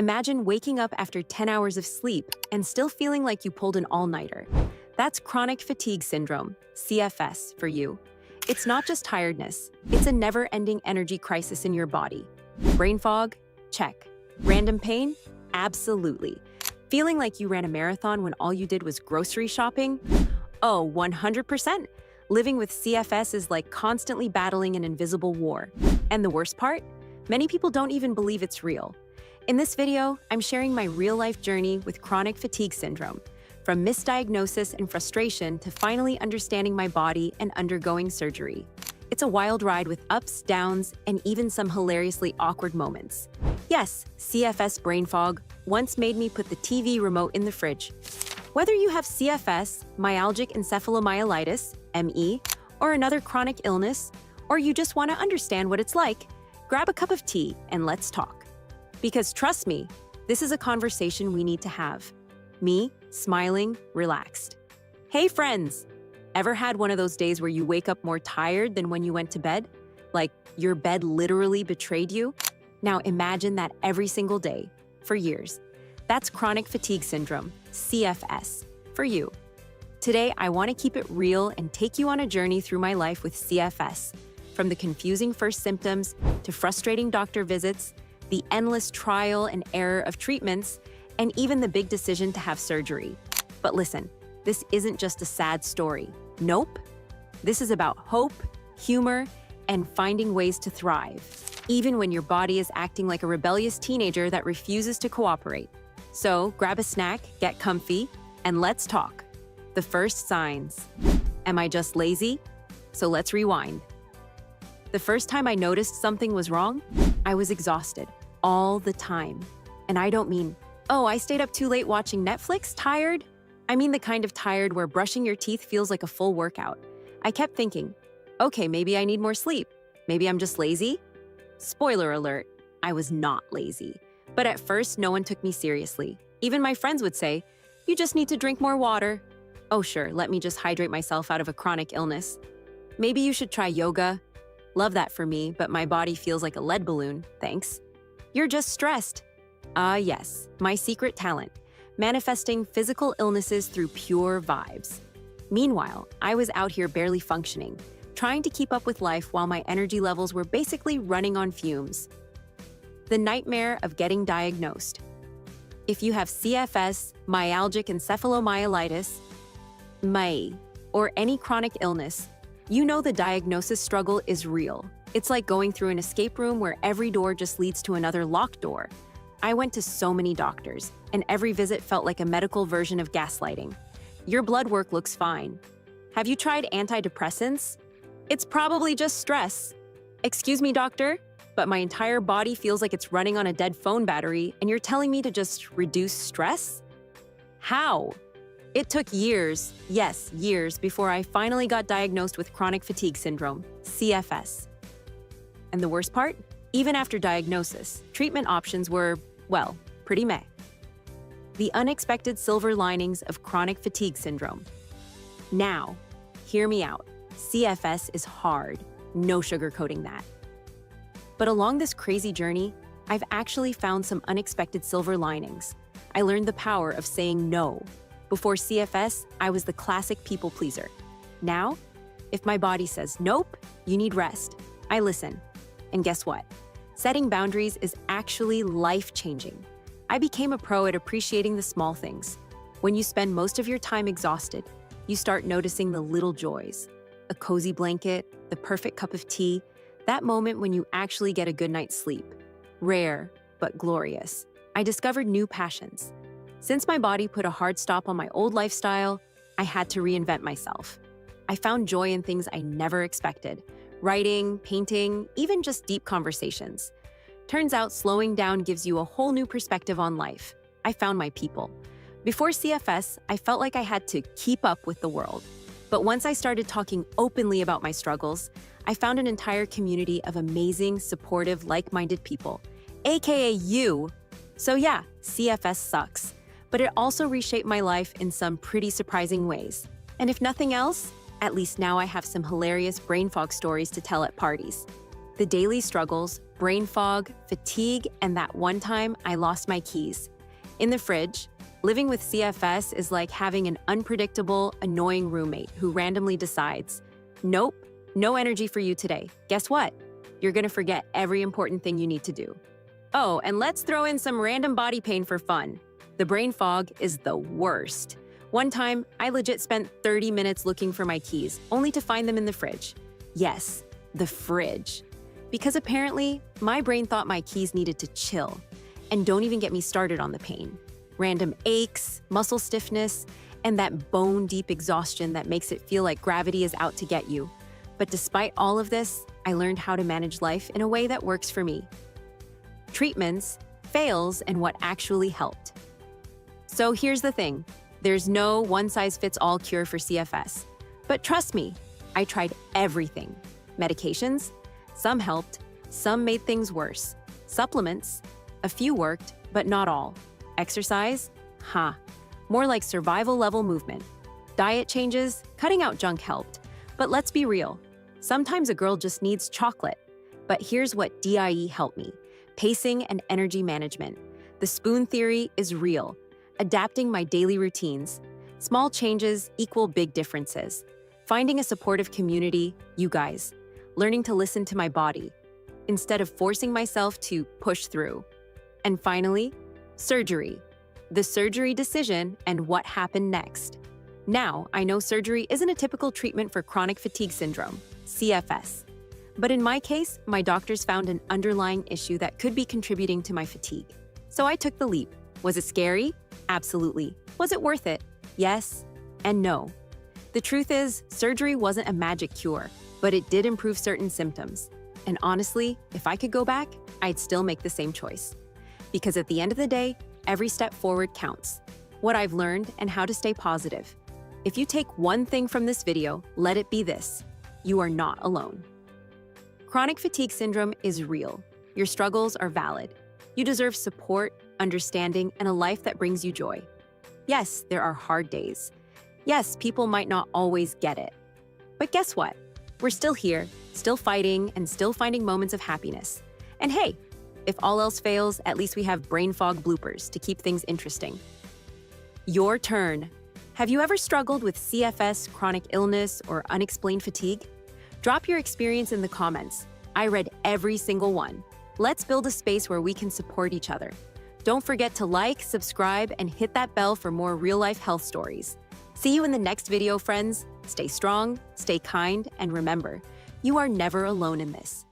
Imagine waking up after 10 hours of sleep and still feeling like you pulled an all-nighter. That's chronic fatigue syndrome, CFS, for you. It's not just tiredness, it's a never-ending energy crisis in your body. Brain fog? Check. Random pain? Absolutely. Feeling like you ran a marathon when all you did was grocery shopping? Oh, 100%. Living with CFS is like constantly battling an invisible war. And the worst part? Many people don't even believe it's real. In this video, I'm sharing my real-life journey with chronic fatigue syndrome, from misdiagnosis and frustration to finally understanding my body and undergoing surgery. It's a wild ride with ups, downs, and even some hilariously awkward moments. Yes, CFS brain fog once made me put the TV remote in the fridge. Whether you have CFS, myalgic encephalomyelitis, ME, or another chronic illness, or you just want to understand what it's like, grab a cup of tea and let's talk. Because trust me, this is a conversation we need to have. Me, smiling, relaxed. Hey friends! Ever had one of those days where you wake up more tired than when you went to bed? Like your bed literally betrayed you? Now imagine that every single day, for years. That's chronic fatigue syndrome, CFS, for you. Today, I want to keep it real and take you on a journey through my life with CFS. From the confusing first symptoms to frustrating doctor visits, the endless trial and error of treatments, and even the big decision to have surgery. But listen, this isn't just a sad story. Nope. This is about hope, humor, and finding ways to thrive, even when your body is acting like a rebellious teenager that refuses to cooperate. So grab a snack, get comfy, and let's talk. The first signs. Am I just lazy? So let's rewind. The first time I noticed something was wrong, I was exhausted all the time. And I don't mean, oh, I stayed up too late watching Netflix, tired? I mean the kind of tired where brushing your teeth feels like a full workout. I kept thinking, okay, maybe I need more sleep. Maybe I'm just lazy? Spoiler alert, I was not lazy. But at first, no one took me seriously. Even my friends would say, you just need to drink more water. Oh sure, let me just hydrate myself out of a chronic illness. Maybe you should try yoga. Love that for me, but my body feels like a lead balloon, thanks. You're just stressed. Yes, my secret talent, manifesting physical illnesses through pure vibes. Meanwhile, I was out here barely functioning, trying to keep up with life while my energy levels were basically running on fumes. The nightmare of getting diagnosed. If you have CFS, myalgic encephalomyelitis, ME, or any chronic illness, you know the diagnosis struggle is real. It's like going through an escape room where every door just leads to another locked door. I went to so many doctors, and every visit felt like a medical version of gaslighting. Your blood work looks fine. Have you tried antidepressants? It's probably just stress. Excuse me, doctor, but my entire body feels like it's running on a dead phone battery, and you're telling me to just reduce stress? How? It took years, yes, years, before I finally got diagnosed with chronic fatigue syndrome, CFS. And the worst part? Even after diagnosis, treatment options were, well, pretty meh. The unexpected silver linings of chronic fatigue syndrome. Now, hear me out. CFS is hard, no sugarcoating that. But along this crazy journey, I've actually found some unexpected silver linings. I learned the power of saying no. Before CFS, I was the classic people pleaser. Now, if my body says, nope, you need rest, I listen. And guess what? Setting boundaries is actually life-changing. I became a pro at appreciating the small things. When you spend most of your time exhausted, you start noticing the little joys. A cozy blanket, the perfect cup of tea, that moment when you actually get a good night's sleep. Rare, but glorious. I discovered new passions. Since my body put a hard stop on my old lifestyle, I had to reinvent myself. I found joy in things I never expected. Writing, painting, even just deep conversations. Turns out slowing down gives you a whole new perspective on life. I found my people. Before CFS, I felt like I had to keep up with the world. But once I started talking openly about my struggles, I found an entire community of amazing, supportive, like-minded people, aka you. So yeah, CFS sucks, but it also reshaped my life in some pretty surprising ways. And if nothing else, at least now I have some hilarious brain fog stories to tell at parties. The daily struggles, brain fog, fatigue, and that one time I lost my keys. In the fridge, living with CFS is like having an unpredictable, annoying roommate who randomly decides, nope, no energy for you today. Guess what? You're gonna forget every important thing you need to do. Oh, and let's throw in some random body pain for fun. The brain fog is the worst. One time, I legit spent 30 minutes looking for my keys, only to find them in the fridge. Yes, the fridge. Because apparently, my brain thought my keys needed to chill. And don't even get me started on the pain. Random aches, muscle stiffness, and that bone-deep exhaustion that makes it feel like gravity is out to get you. But despite all of this, I learned how to manage life in a way that works for me. Treatments, fails, and what actually helped. So here's the thing. There's no one-size-fits-all cure for CFS. But trust me, I tried everything. Medications? Some helped, some made things worse. Supplements? A few worked, but not all. Exercise? More like survival-level movement. Diet changes? Cutting out junk helped. But let's be real. Sometimes a girl just needs chocolate. But here's what DIE helped me. Pacing and energy management. The spoon theory is real. Adapting my daily routines. Small changes equal big differences. Finding a supportive community, you guys. Learning to listen to my body, instead of forcing myself to push through. And finally, surgery. The surgery decision and what happened next. Now, I know surgery isn't a typical treatment for chronic fatigue syndrome, CFS. But in my case, my doctors found an underlying issue that could be contributing to my fatigue. So I took the leap. Was it scary? Absolutely. Was it worth it? Yes and no. The truth is, surgery wasn't a magic cure, but it did improve certain symptoms. And honestly, if I could go back, I'd still make the same choice. Because at the end of the day, every step forward counts. What I've learned and how to stay positive. If you take one thing from this video, let it be this: you are not alone. Chronic fatigue syndrome is real. Your struggles are valid. You deserve support, understanding, and a life that brings you joy. Yes, there are hard days. Yes, people might not always get it. But guess what? We're still here, still fighting, and still finding moments of happiness. And hey, if all else fails, at least we have brain fog bloopers to keep things interesting. Your turn. Have you ever struggled with CFS, chronic illness, or unexplained fatigue? Drop your experience in the comments. I read every single one. Let's build a space where we can support each other. Don't forget to like, subscribe, and hit that bell for more real-life health stories. See you in the next video, friends. Stay strong, stay kind, and remember, you are never alone in this.